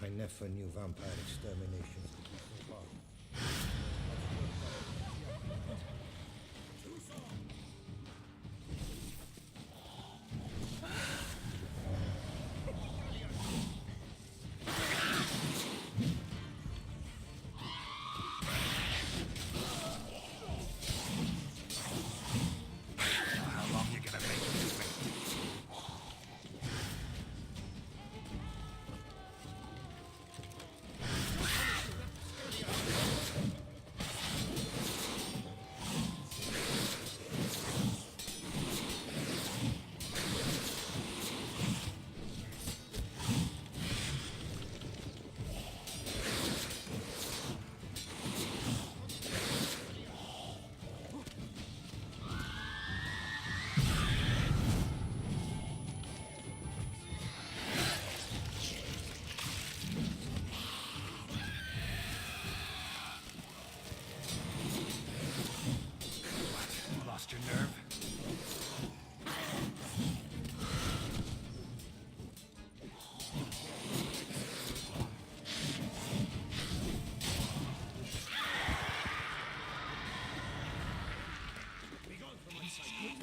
I never knew vampire exterminations could be so hard. How long you gonna make this wait? Lost your nerve?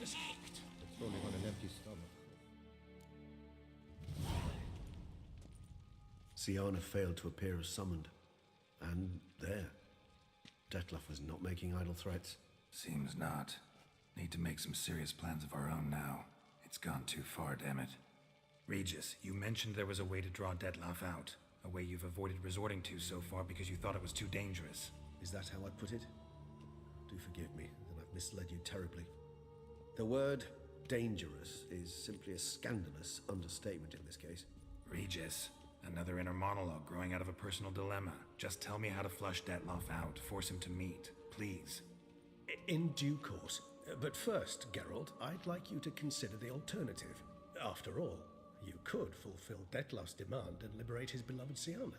It's only on an empty stomach. Sienna failed to appear as summoned. And there. Detlef was not making idle threats. Seems not. Need to make some serious plans of our own now. It's gone too far, damn it. Regis, you mentioned there was a way to draw Detlef out. A way you've avoided resorting to so far because you thought it was too dangerous. Is that how I put it? Do forgive me, that I've misled you terribly. The word dangerous is simply a scandalous understatement in this case. Regis, another inner monologue growing out of a personal dilemma. Just tell me how to flush Detlef out, force him to meet, please. In due course. But first, Geralt, I'd like you to consider the alternative. After all, you could fulfill Detlef's demand and liberate his beloved Sienna.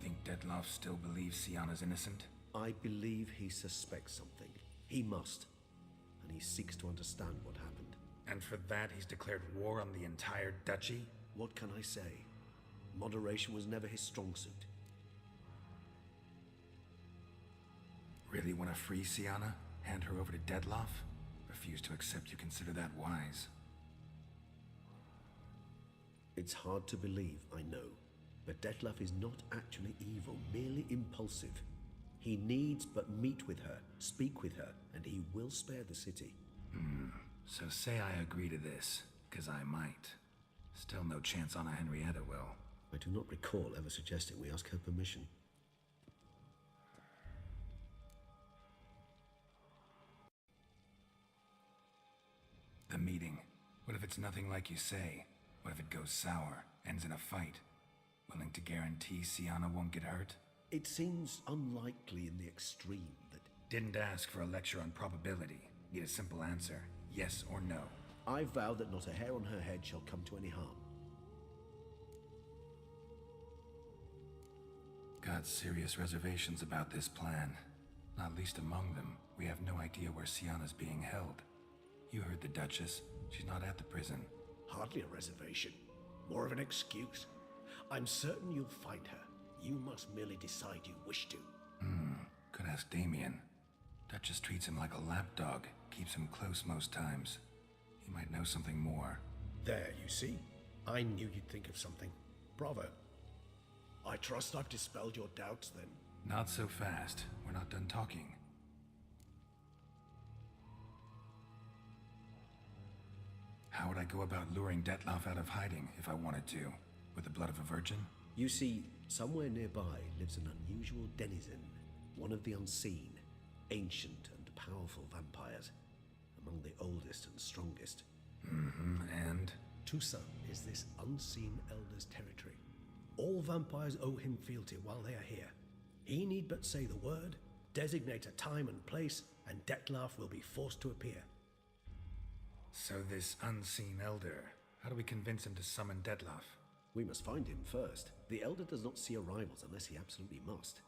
Think Detlef still believes Sienna's innocent? I believe he suspects something. He must. And he seeks to understand what happened. And for that, he's declared war on the entire duchy? What can I say? Moderation was never his strong suit. Really want to free Sienna? Hand her over to Detlef? Refuse to accept you consider that wise. It's hard to believe, I know. But Detlef is not actually evil, merely impulsive. He needs but meet with her, speak with her, and he will spare the city. So say I agree to this, 'cause I might. Still no chance Anna Henrietta will. I do not recall ever suggesting we ask her permission. The meeting. What if it's nothing like you say? What if it goes sour, ends in a fight? Willing to guarantee Sienna won't get hurt? It seems unlikely in the extreme that... Didn't ask for a lecture on probability. Need a simple answer. Yes or no. I vow that not a hair on her head shall come to any harm. Got serious reservations about this plan. Not least among them, we have no idea where Sienna's being held. You heard the Duchess. She's not at the prison. Hardly a reservation. More of an excuse. I'm certain you'll find her. You must merely decide you wish to. Could ask Damien. Duchess treats him like a lapdog, keeps him close most times. He might know something more. There, you see? I knew you'd think of something. Bravo. I trust I've dispelled your doubts then. Not so fast. We're not done talking. How would I go about luring Detlef out of hiding if I wanted to? With the blood of a virgin? You see, somewhere nearby lives an unusual denizen, one of the unseen, ancient and powerful vampires, among the oldest and strongest. And? Toussaint is this unseen elder's territory. All vampires owe him fealty while they are here. He need but say the word, designate a time and place, and Detlef will be forced to appear. So this unseen elder, how do we convince him to summon Detlef? We must find him first. The Elder does not see arrivals unless he absolutely must.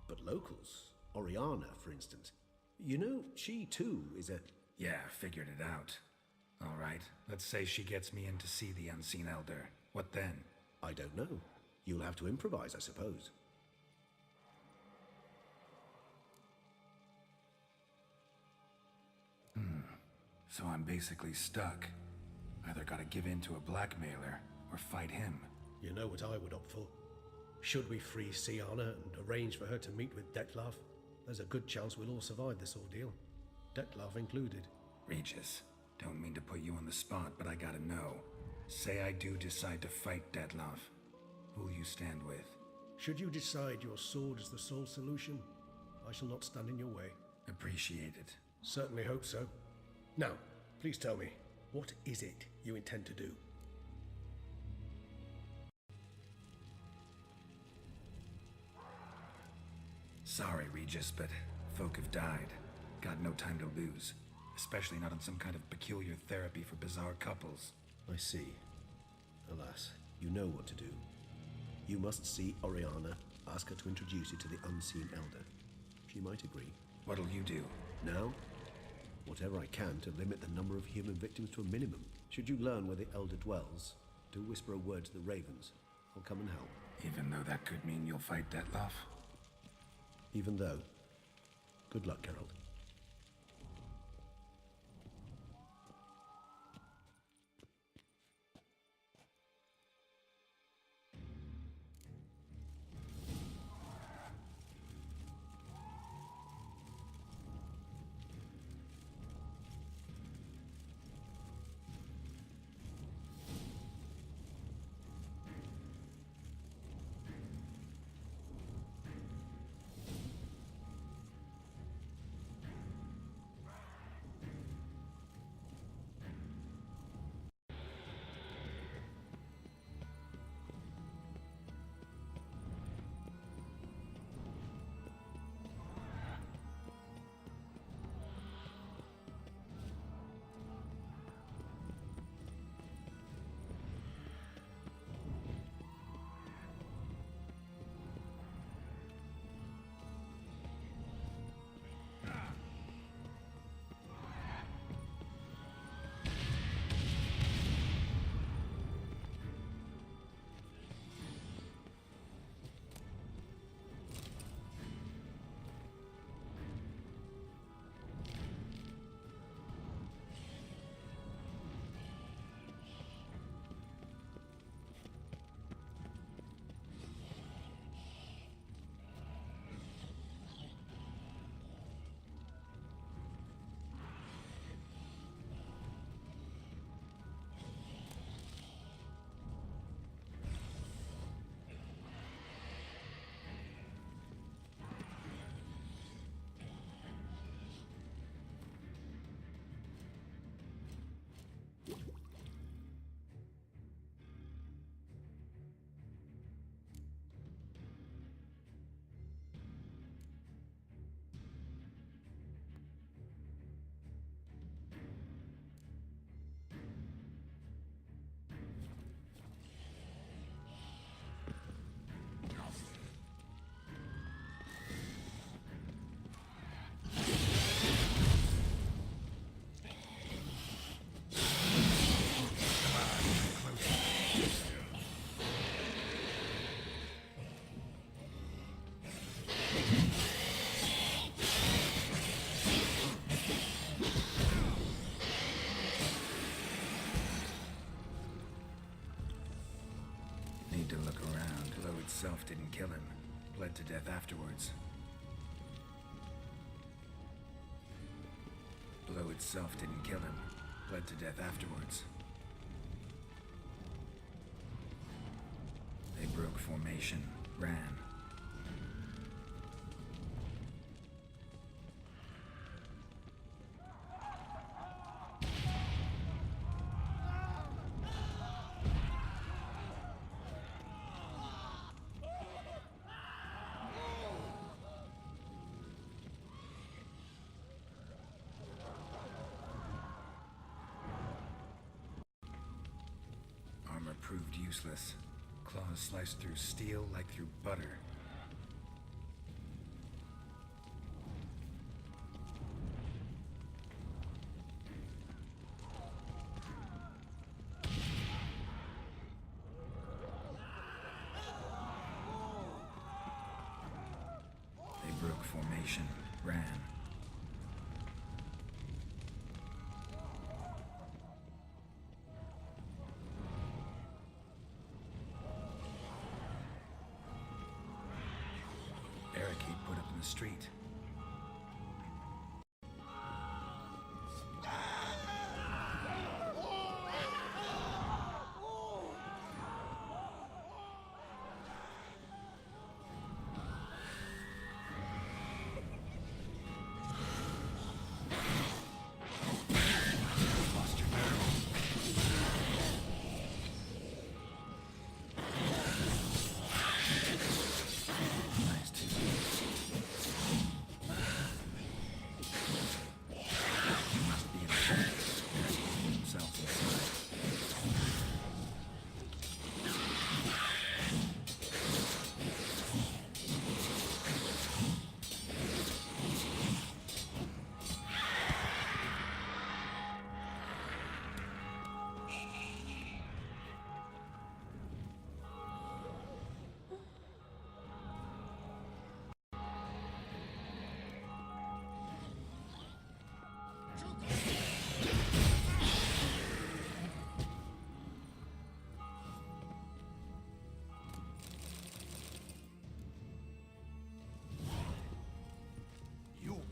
But locals, Oriana, for instance, you know, she too is a... Yeah, figured it out. All right, let's say she gets me in to see the unseen elder. What then? I don't know. You'll have to improvise, I suppose. So I'm basically stuck. Either gotta give in to a blackmailer, or fight him. You know what I would opt for. Should we free Siana and arrange for her to meet with Dettlaff, there's a good chance we'll all survive this ordeal. Dettlaff included. Regis, don't mean to put you on the spot, but I gotta know. Say I do decide to fight Dettlaff. Who'll you stand with? Should you decide your sword is the sole solution, I shall not stand in your way. Appreciate it. Certainly hope so. Now, please tell me, what is it you intend to do? Sorry, Regis, but folk have died. Got no time to lose. Especially not on some kind of peculiar therapy for bizarre couples. I see. Alas, you know what to do. You must see Oriana, ask her to introduce you to the unseen elder. She might agree. What'll you do? Now, whatever I can to limit the number of human victims to a minimum. Should you learn where the elder dwells, do whisper a word to the ravens. I'll come and help. Even though that could mean you'll fight Dettlaff? Even though. Good luck, Geralt. Need to look around. Blow itself didn't kill him. Bled to death afterwards. Blow itself didn't kill him. Bled to death afterwards. They broke formation. Ran. Armor proved useless. Claws sliced through steel like through butter. information. Ran. Barricade put up in the street.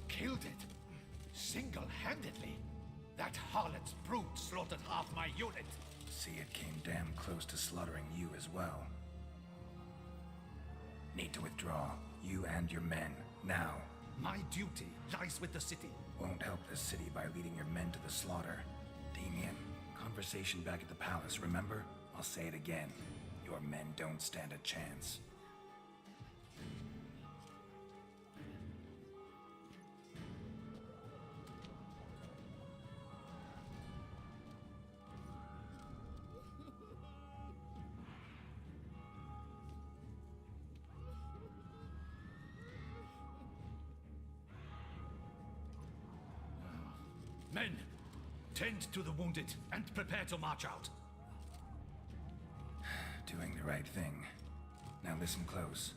Killed it. Single-handedly. That harlot's brood slaughtered half my unit. See, it came damn close to slaughtering you as well. Need to withdraw. You and your men. Now. My duty lies with the city. Won't help the city by leading your men to the slaughter. Damien, conversation back at the palace, remember? I'll say it again. Your men don't stand a chance. Men, tend to the wounded and prepare to march out. Doing the right thing. Now listen close.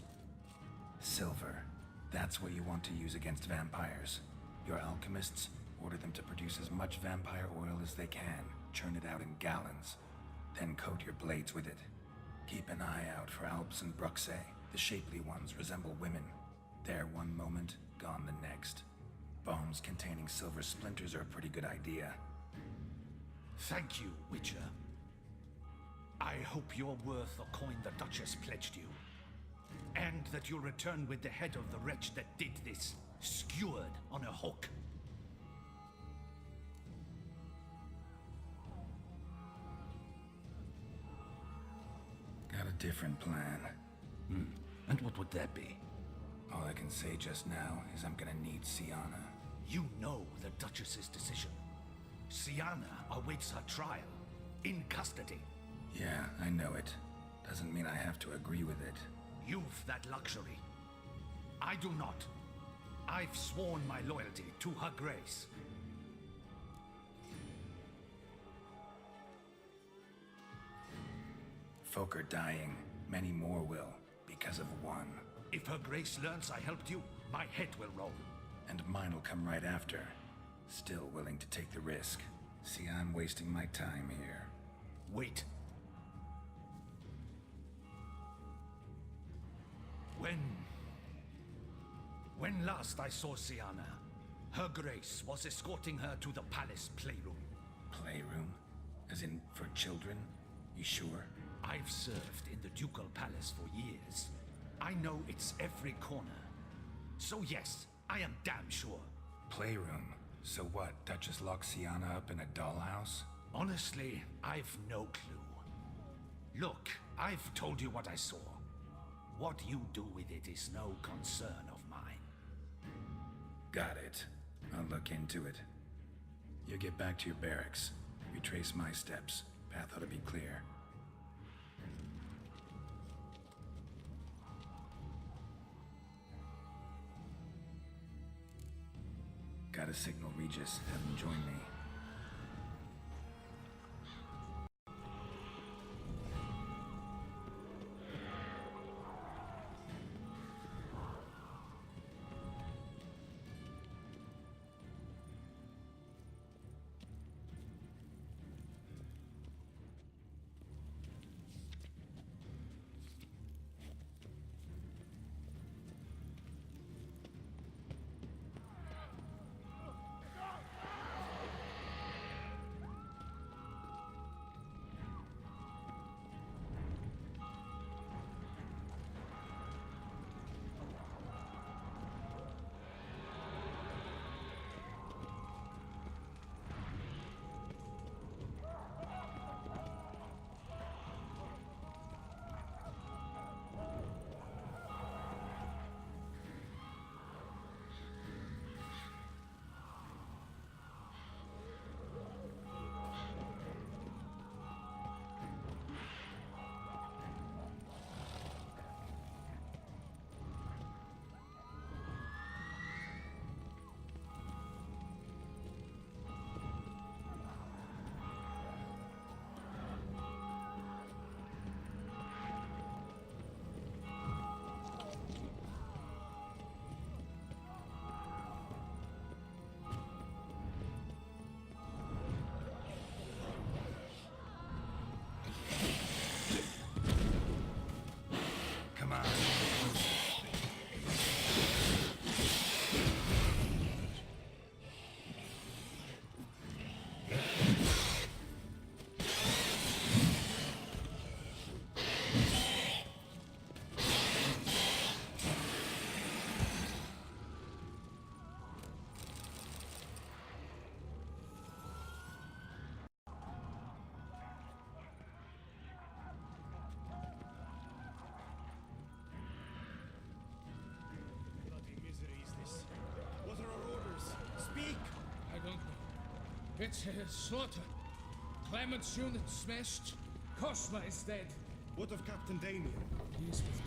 Silver. That's what you want to use against vampires. Your alchemists, order them to produce as much vampire oil as they can. Churn it out in gallons. Then coat your blades with it. Keep an eye out for Alps and Bruxae. The shapely ones resemble women. There one moment, gone the next. Bombs containing silver splinters are a pretty good idea. Thank you, Witcher. I hope you're worth the coin the Duchess pledged you. And that you'll return with the head of the wretch that did this, skewered on a hook. Got a different plan. And what would that be? All I can say just now is I'm gonna need Siana. You know the Duchess's decision. Siana awaits her trial, in custody. Yeah, I know it. Doesn't mean I have to agree with it. You've that luxury. I do not. I've sworn my loyalty to her grace. Folk are dying. Many more will, because of one. If her grace learns I helped you, my head will roll. And mine will come right after. Still willing to take the risk. See, I'm wasting my time here. Wait. When last I saw Siana, her grace was escorting her to the palace playroom. Playroom? As in, for children? You sure? I've served in the ducal palace for years. I know it's every corner. So yes, I am damn sure. Playroom? So what, Duchess locks Siana up in a dollhouse? Honestly, I've no clue. Look, I've told you what I saw. What you do with it is no concern of mine. Got it. I'll look into it. You get back to your barracks. Retrace my steps. Path ought to be clear. Gotta signal Regis. Have him join me. It's a slaughter. Clement's unit smashed. Cosma is dead. What of Captain Damien? He is with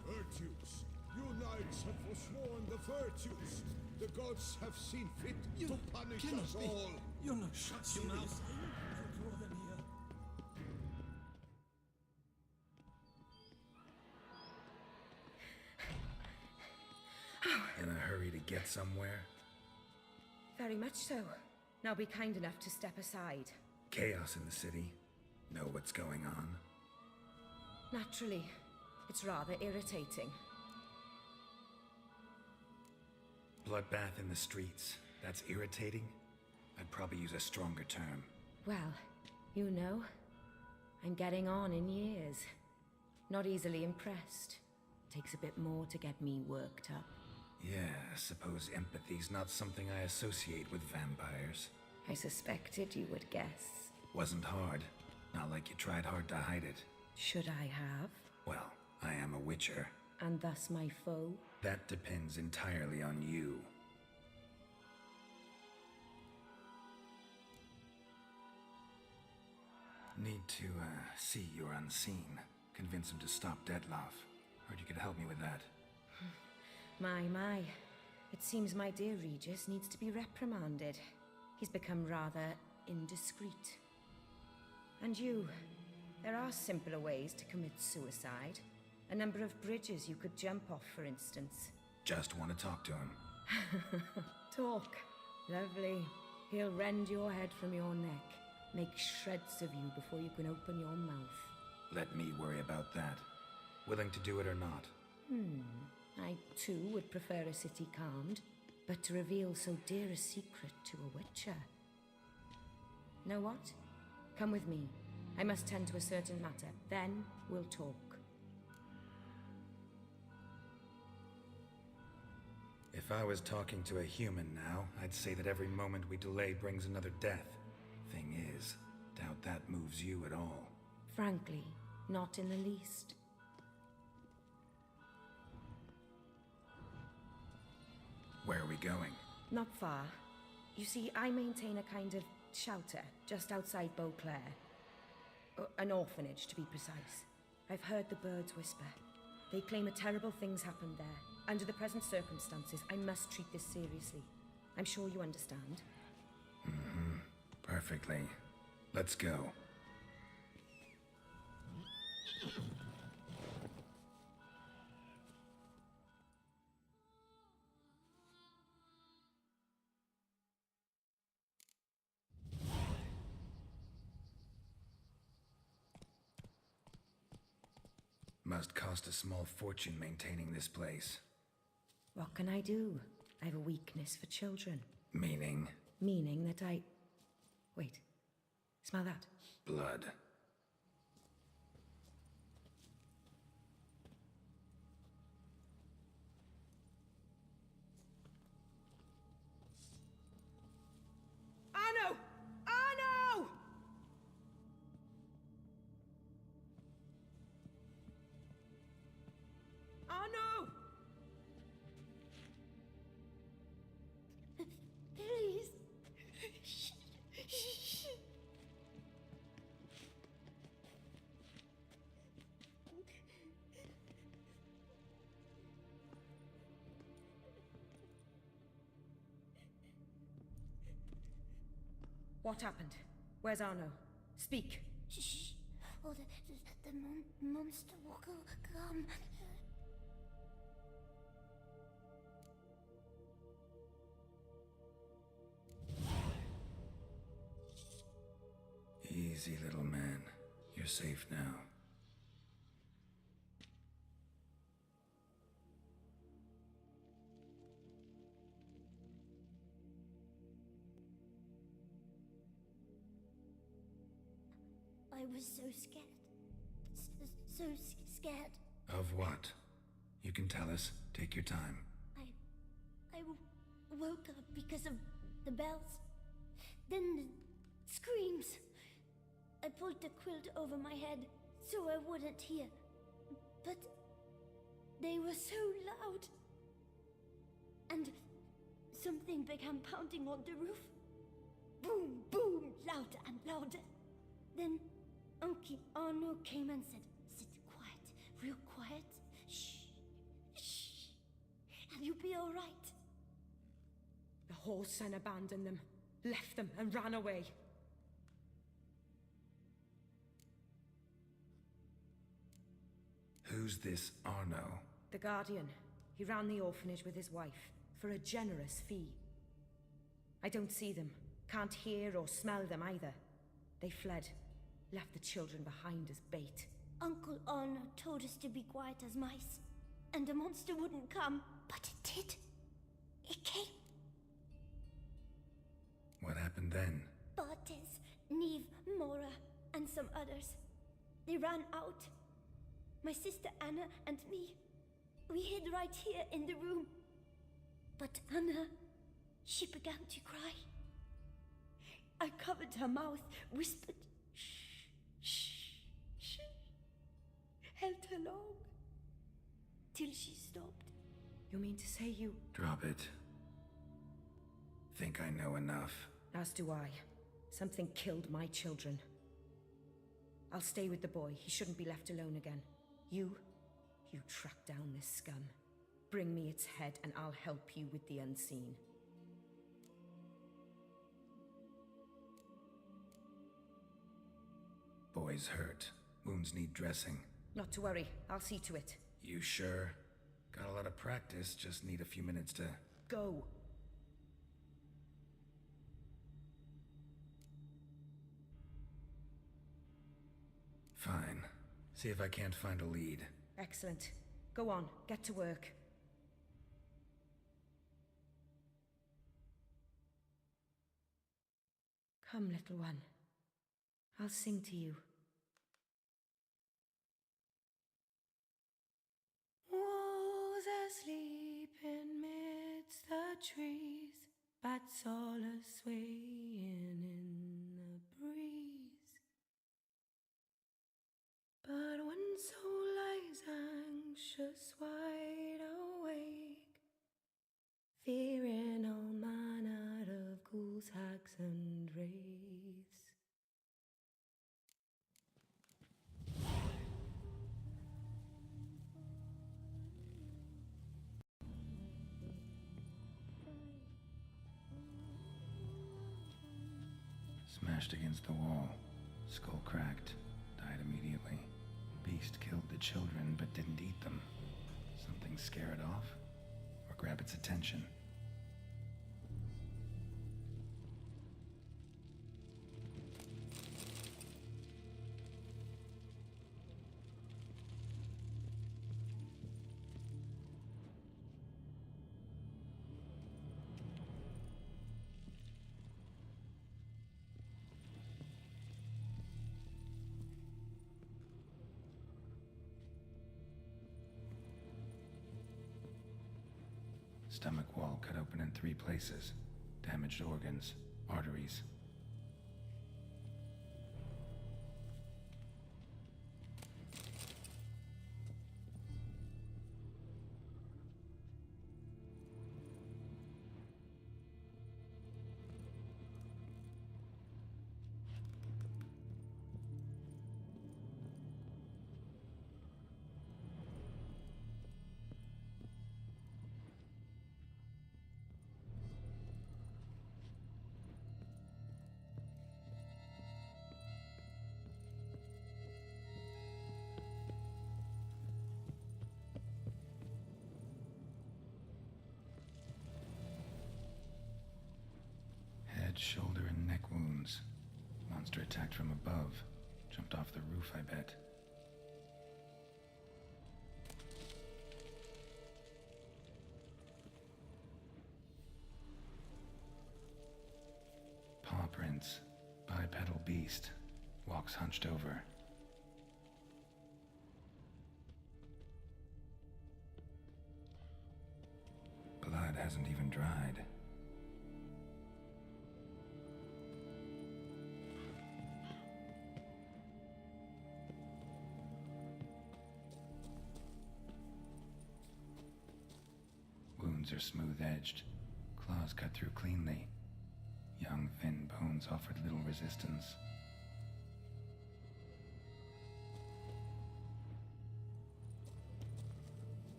Virtues. You knights have forsworn the virtues. The gods have seen fit to punish us all. You're not shut your mouth. I'll draw them here. In a hurry to get somewhere? Very much so. Now be kind enough to step aside. Chaos in the city. Know what's going on? Naturally. It's rather irritating. Bloodbath in the streets. That's irritating? I'd probably use a stronger term. Well, you know, I'm getting on in years. Not easily impressed. Takes a bit more to get me worked up. Yeah, I suppose empathy's not something I associate with vampires. I suspected you would guess. Wasn't hard. Not like you tried hard to hide it. Should I have? Well, I am a witcher. And thus my foe? That depends entirely on you. Need to, see you're unseen. Convince him to stop Detloff. Heard you could help me with that. My. It seems my dear Regis needs to be reprimanded. He's become rather indiscreet. And you, there are simpler ways to commit suicide. A number of bridges you could jump off, for instance. Just want to talk to him. Talk. Lovely. He'll rend your head from your neck. Make shreds of you before you can open your mouth. Let me worry about that. Willing to do it or not? I, too, would prefer a city calmed, but to reveal so dear a secret to a witcher. Know what? Come with me. I must tend to a certain matter. Then we'll talk. If I was talking to a human now, I'd say that every moment we delay brings another death. Thing is, doubt that moves you at all. Frankly, not in the least. Where are we going? Not far. You see, I maintain a kind of shelter just outside Beauclair. An orphanage, to be precise. I've heard the birds whisper. They claim a terrible thing's happened there. Under the present circumstances, I must treat this seriously. I'm sure you understand. Perfectly. Let's go. Must cost a small fortune maintaining this place. What can I do? I have a weakness for children. Meaning? Meaning that I... Wait. Smell that? Blood. Arno! Arno! Arno! Please. What happened? Where's Arno? Speak. Shh. Oh, the monster will come. Easy, little man. You're safe now. I was so scared. So scared. Of what? You can tell us. Take your time. I woke up because of the bells. Then the screams. I pulled the quilt over my head so I wouldn't hear. But they were so loud. and something began pounding on the roof. Boom, boom, louder and louder. Then Uncle Arno came and said, "Sit quiet, real quiet. Shh, shh, and you'll be all right." The whoreson abandoned them, left them, and ran away. Who's this Arno? The Guardian. He ran the orphanage with his wife, for a generous fee. I don't see them, can't hear or smell them either. They fled, left the children behind as bait. Uncle Arno told us to be quiet as mice, and the monster wouldn't come, but it did. It came. What happened then? Bartes, Neve, Mora, and some others. They ran out. My sister Anna and me. We hid right here in the room. But Anna, she began to cry. I covered her mouth, whispered, "Shh, shh, shh," held her long, till she stopped. You mean to say you... Drop it. Think I know enough. As do I. Something killed my children. I'll stay with the boy. He shouldn't be left alone again. You track down this scum. Bring me its head and I'll help you with the unseen. Boy's hurt. Wounds need dressing. Not to worry. I'll see to it. You sure? Got a lot of practice, just need a few minutes to... Go. Fine. See if I can't find a lead. Excellent. Go on, get to work. Come, little one. I'll sing to you. Wolves asleep in midst the trees, bats all a-swaying in the breeze. But one soul lies anxious, wide awake, fearing all manner of ghouls, hags, and wraiths. Smashed against the wall. Skull cracked. Died immediately. Beast killed the children, but didn't eat them. Something scare it off? Or grab its attention? Stomach wall cut open in 3 places. Damaged organs, arteries. Shoulder and neck wounds. Monster attacked from above. Jumped off the roof, I bet. Paw prints. Bipedal beast. Walks hunched over. Blood hasn't even dried. are smooth-edged, claws cut through cleanly. Young, thin bones offered little resistance.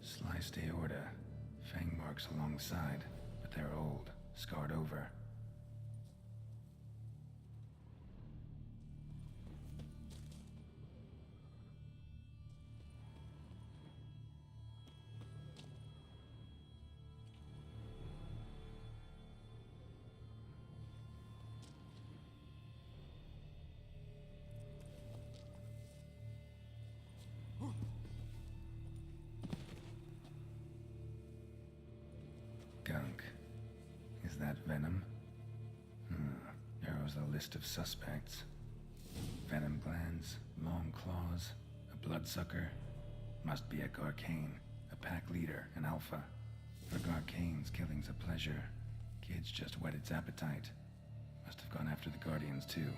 Sliced aorta, fang marks alongside, but they're old, scarred over. Gunk. Is that venom? Narrows the list of suspects. Venom glands, long claws, a bloodsucker. Must be a Garcane, a pack leader, an alpha. For Garcane's killing's a pleasure. Kid's just whet its appetite. Must have gone after the Guardians too.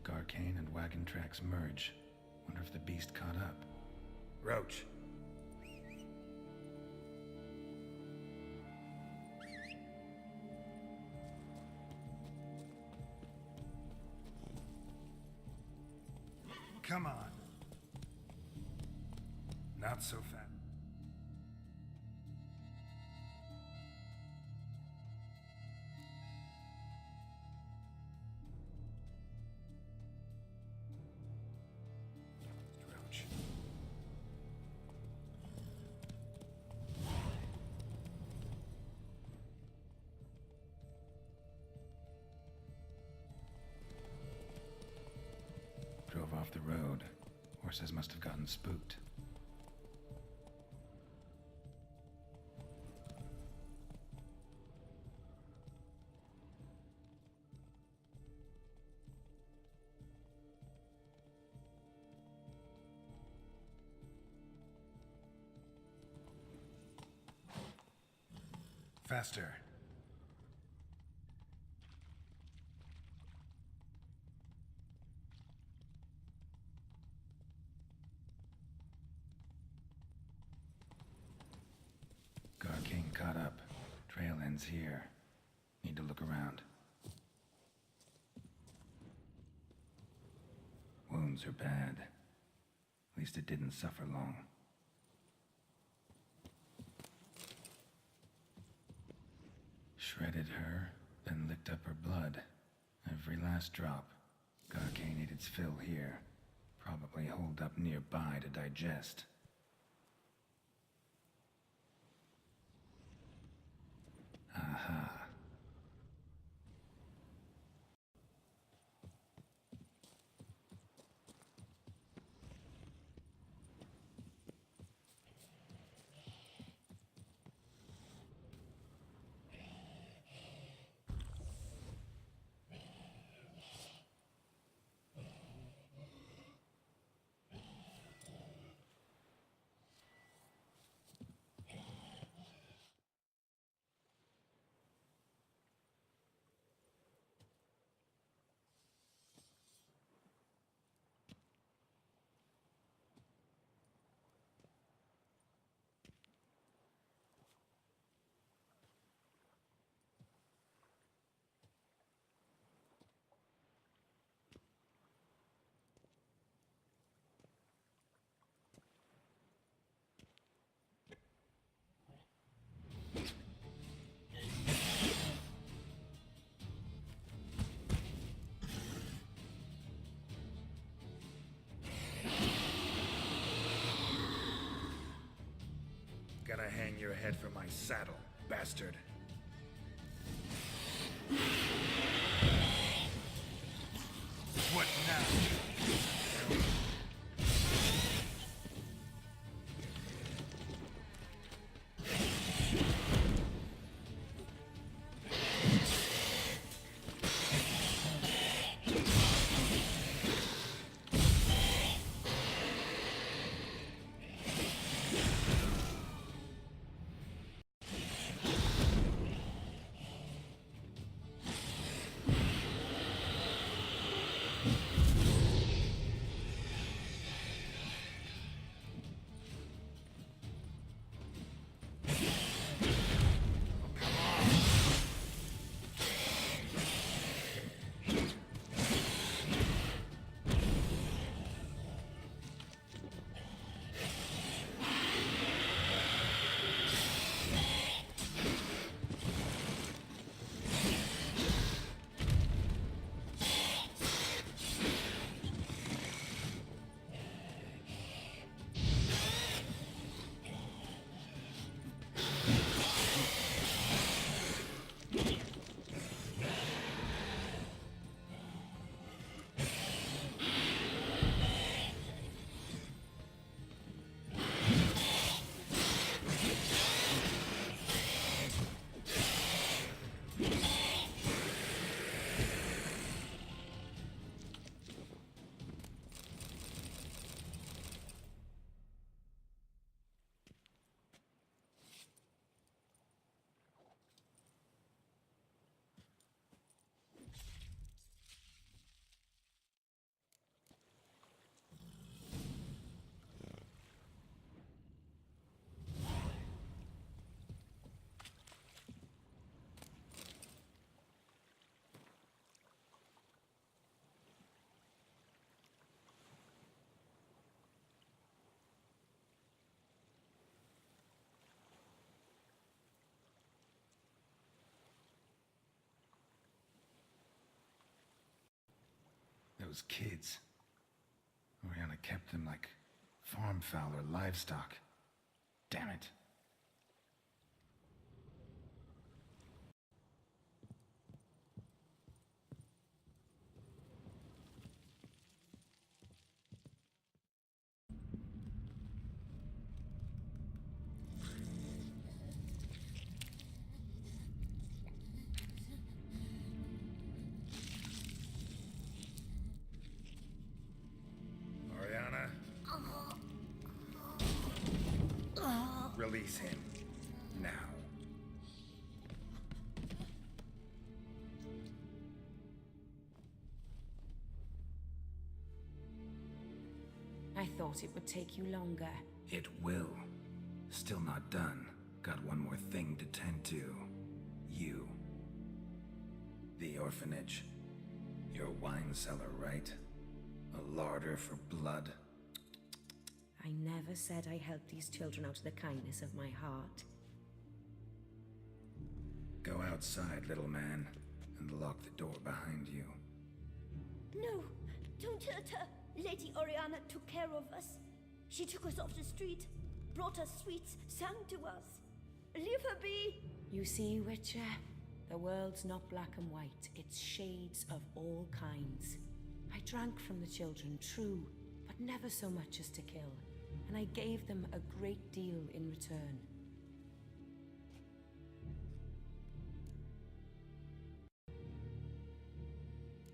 Garcane and wagon tracks merge. Wonder if the beast caught up. Roach. Come on. Not so fast. Roach. Drove off the road. Horses must have gotten spooked. Faster. Garcane caught up. Trail ends here. Need to look around. Wounds are bad. At least it didn't suffer long. Shredded her, then licked up her blood. Every last drop. Garcane ate its fill here. Probably holed up nearby to digest. Aha. gonna hang your head from my saddle, bastard. What now? Those kids. Oriana kept them like farm fowl or livestock. Damn it. Oriana? Release him. Now. I thought it would take you longer. It will. Still not done. Got one more thing to tend to. You. The orphanage. Your wine cellar, right? A larder for blood. I never said I helped these children out of the kindness of my heart. Go outside, little man, and lock the door behind you. No, don't hurt her. Lady Oriana took care of us. She took us off the street, brought us sweets, sang to us. Leave her be. You see, Witcher? The world's not black and white. It's shades of all kinds. I drank from the children, true, but never so much as to kill. And I gave them a great deal in return.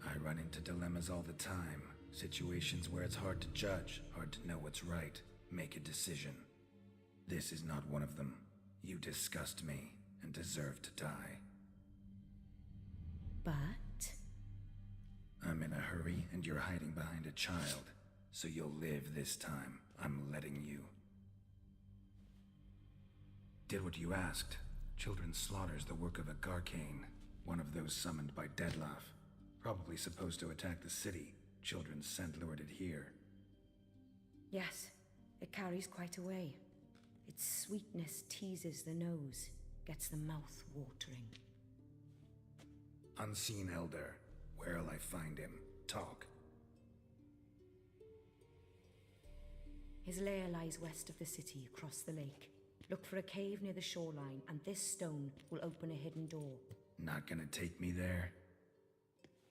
I run into dilemmas all the time. Situations where it's hard to judge, hard to know what's right, make a decision. This is not one of them. You disgust me and deserve to die. But? I'm in a hurry and you're hiding behind a child. So you'll live this time. I'm letting you. Did what you asked. Children's slaughter's the work of a Garcane, one of those summoned by Dettlaff. Probably supposed to attack the city. Children's scent lured it here. Yes, it carries quite a way. Its sweetness teases the nose, gets the mouth watering. Unseen Elder. Where'll I find him? Talk. His lair lies west of the city, across the lake. Look for a cave near the shoreline, and this stone will open a hidden door. Not gonna take me there?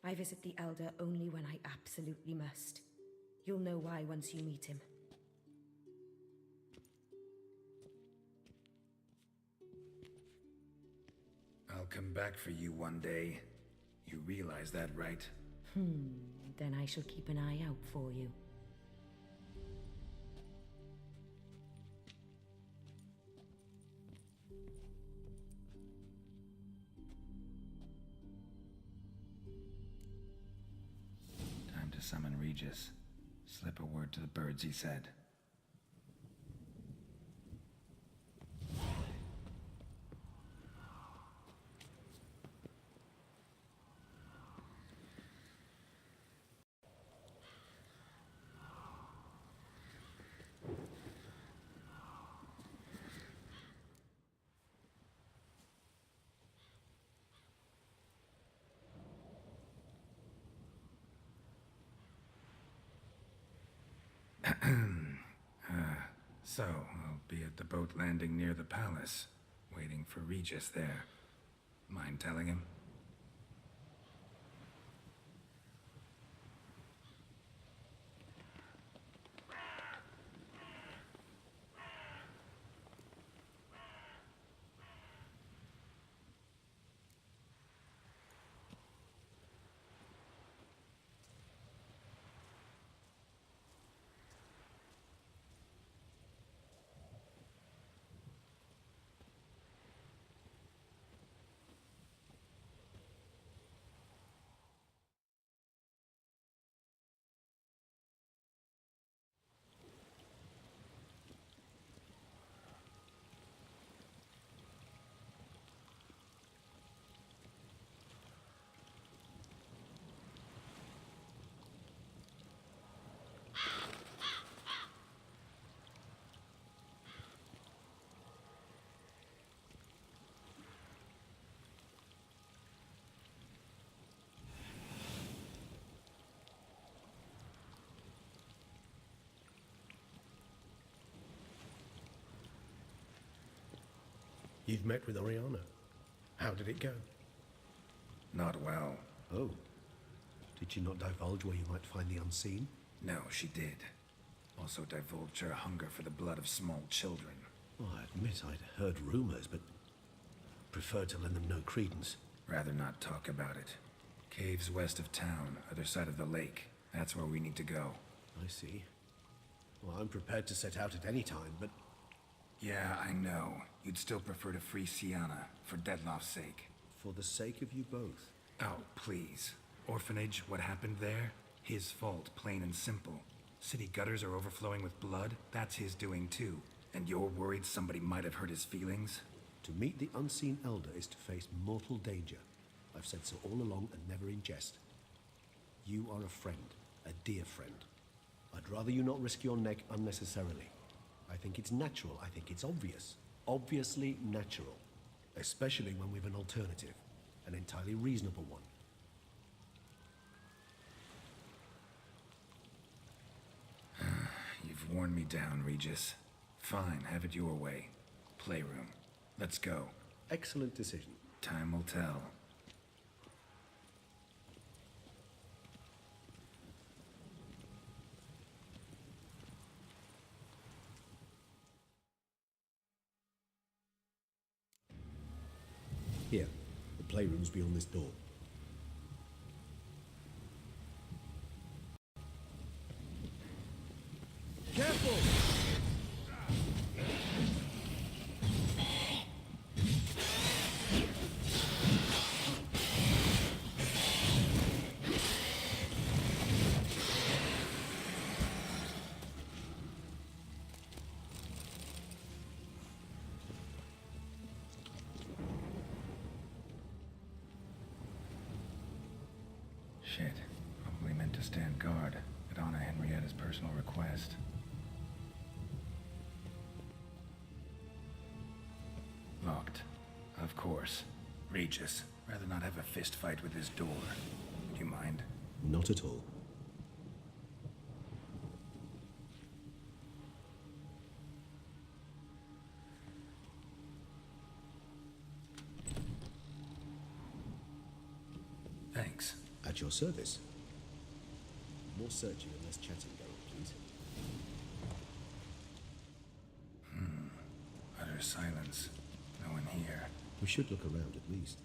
I visit the Elder only when I absolutely must. You'll know why once you meet him. I'll come back for you one day. You realize that, right? Then I shall keep an eye out for you. Time to summon Regis. Slip a word to the birds, he said. So, I'll be at the boat landing near the palace, waiting for Regis there. Mind telling him? You've met with Oriana. How did it go? Not well. Oh. Did she not divulge where you might find the unseen? No, she did. Also divulged her hunger for the blood of small children. Well, I admit I'd heard rumors, but preferred to lend them no credence. Rather not talk about it. Caves west of town, other side of the lake. That's where we need to go. I see. Well, I'm prepared to set out at any time, but... Yeah, I know. You'd still prefer to free Sienna, for Dettlaff's sake. For the sake of you both. Oh, please. Orphanage, what happened there? His fault, plain and simple. City gutters are overflowing with blood? That's his doing too. And you're worried somebody might have hurt his feelings? To meet the unseen elder is to face mortal danger. I've said so all along and never in jest. You are a friend, a dear friend. I'd rather you not risk your neck unnecessarily. I think it's natural, I think it's obvious. Obviously natural. Especially when we've an alternative. An entirely reasonable one. You've worn me down, Regis. Fine, have it your way. Playroom. Let's go. Excellent decision. Time will tell. Here, the playroom's beyond this door. Careful! Shit. Probably meant to stand guard at Anna Henrietta's personal request. Locked. Of course. Regis. Rather not have a fist fight with his door. Do you mind? Not at all. At your service. More searching and less chatting, Geralt, please. Utter silence. No one here. We should look around at least.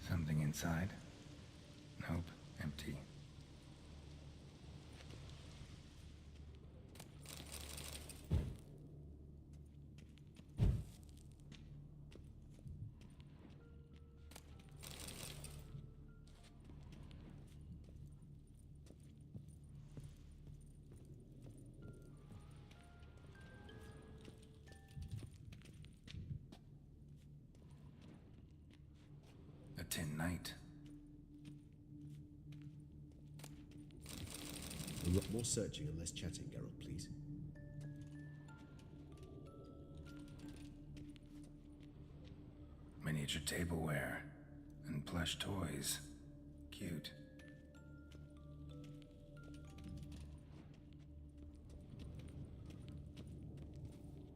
Something inside? Nope, empty. A tin knight. More searching and less chatting, Geralt, please. Miniature tableware. And plush toys. Cute.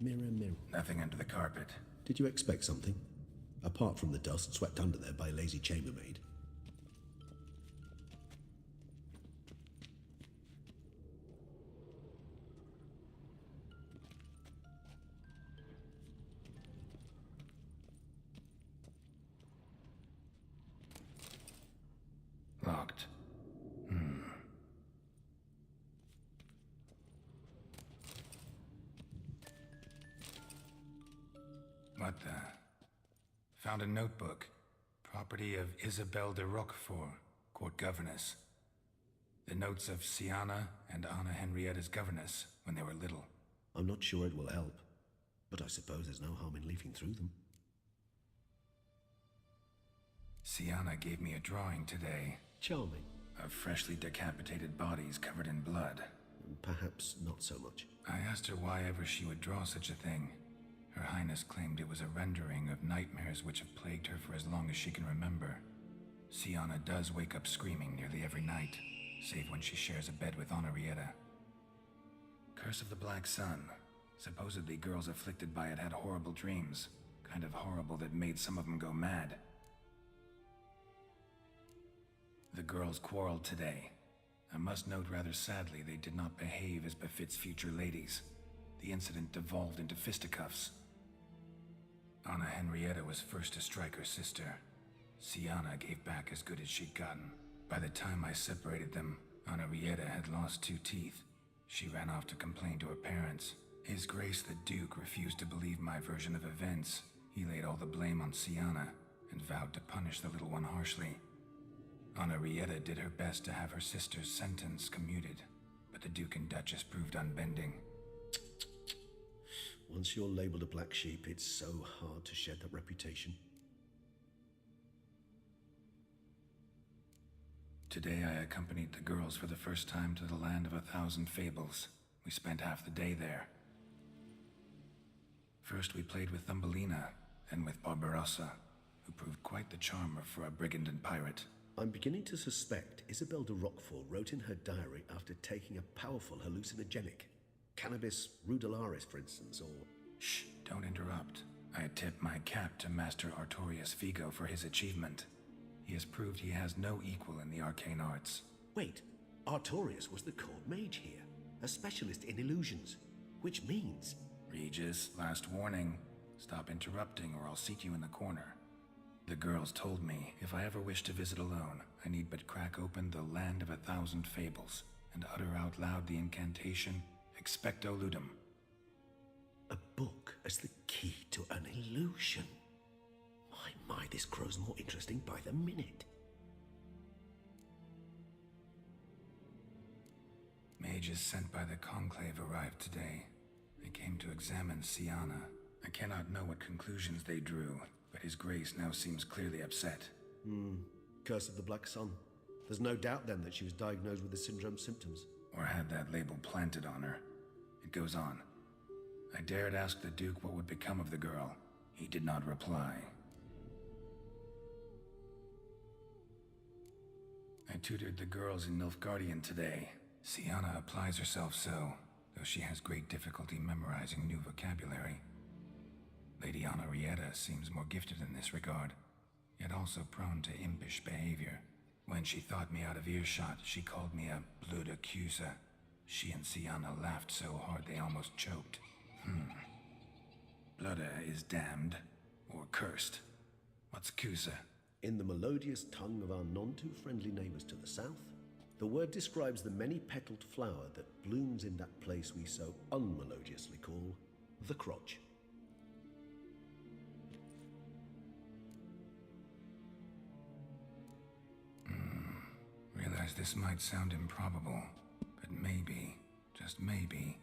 Mirror, mirror. Nothing under the carpet. Did you expect something? Apart from the dust swept under there by a lazy chambermaid. Locked. What the? Found a notebook. Property of Isabelle de Roquefort, court governess. The notes of Siana and Anna Henrietta's governess when they were little. I'm not sure it will help, but I suppose there's no harm in leafing through them. Siana gave me a drawing today. Charming. Of freshly decapitated bodies covered in blood. Perhaps not so much. I asked her why ever she would draw such a thing. Her Highness claimed it was a rendering of nightmares which have plagued her for as long as she can remember. Siana does wake up screaming nearly every night, save when she shares a bed with Henrietta. Curse of the Black Sun. Supposedly girls afflicted by it had horrible dreams. Kind of horrible that made some of them go mad. The girls quarreled today. I must note rather sadly they did not behave as befits future ladies. The incident devolved into fisticuffs. Anna Henrietta was first to strike her sister. Siana gave back as good as she'd gotten. By the time I separated them, Henrietta had lost 2 teeth. She ran off to complain to her parents. His Grace the Duke refused to believe my version of events. He laid all the blame on Siana and vowed to punish the little one harshly. Henrietta did her best to have her sister's sentence commuted, but the Duke and Duchess proved unbending. Once you're labeled a black sheep, it's so hard to shed that reputation. Today I accompanied the girls for the first time to the land of 1,000 fables. We spent half the day there. First we played with Thumbelina, then with Barbarossa, who proved quite the charmer for a brigand and pirate. I'm beginning to suspect Isabelle de Roquefort wrote in her diary after taking a powerful hallucinogenic. Cannabis rudularis, for instance, or... Shh, don't interrupt. I tip my cap to Master Artorius Vigo for his achievement. He has proved he has no equal in the arcane arts. Wait, Artorius was the court mage here, a specialist in illusions, which means... Regis, last warning. Stop interrupting or I'll seat you in the corner. The girls told me if I ever wish to visit alone, I need but crack open the land of 1,000 fables and utter out loud the incantation Expecto Ludum. A book as the key to an illusion. My, this grows more interesting by the minute. Mages sent by the Conclave arrived today. They came to examine Siana. I cannot know what conclusions they drew, but His Grace now seems clearly upset. Curse of the Black Sun. There's no doubt then that she was diagnosed with the syndrome symptoms. Or had that label planted on her. It goes on. I dared ask the Duke what would become of the girl. He did not reply. I tutored the girls in Nilfgaardian today. Siana applies herself so, though she has great difficulty memorizing new vocabulary. Lady Henrietta seems more gifted in this regard, yet also prone to impish behavior. When she thought me out of earshot, she called me a blood accuser. She and Sienna laughed so hard they almost choked. Blooda is damned, or cursed. What's Cusa? In the melodious tongue of our none-too-friendly neighbors to the south, the word describes the many-petaled flower that blooms in that place we so unmelodiously call the crotch. Realize this might sound improbable, but maybe, just maybe,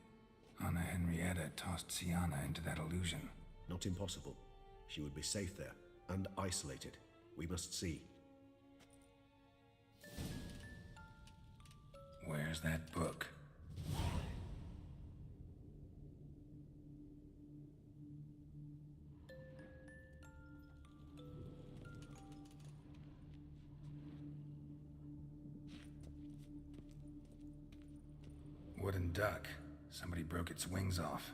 Anna Henrietta tossed Sienna into that illusion. Not impossible. She would be safe there, and isolated. We must see. Where's that book? Wooden duck. Somebody broke its wings off.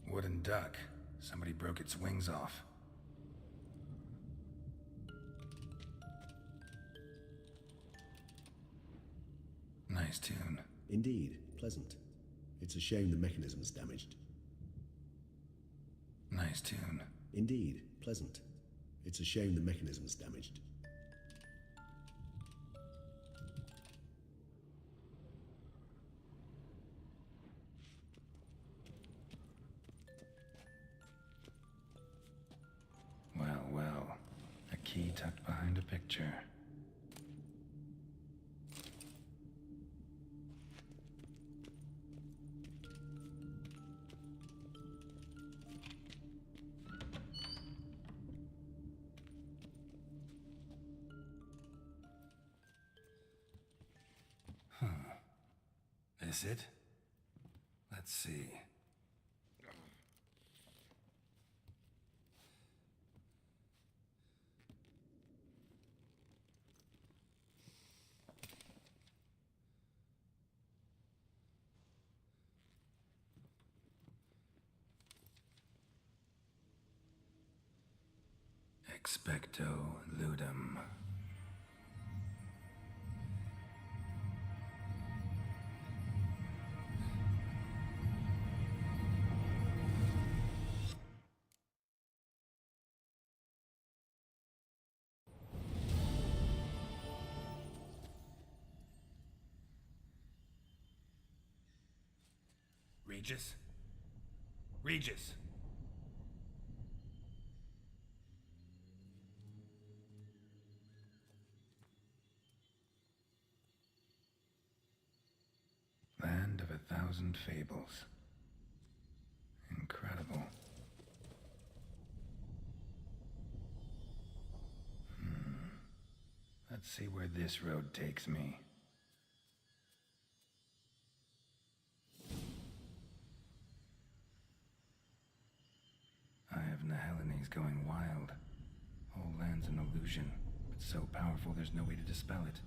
Wooden duck. Somebody broke its wings off. Nice tune. Indeed, pleasant. It's a shame the mechanism's damaged. Nice tune. Indeed, pleasant. It's a shame the mechanism's damaged. Well, well. A key tucked behind a picture. This it? Let's see. Expecto ludum. Regis? Regis! Land of 1,000 fables. Incredible. Let's see where this road takes me. Eye of Nehelene is going wild. Whole land's an illusion, but so powerful there's no way to dispel it.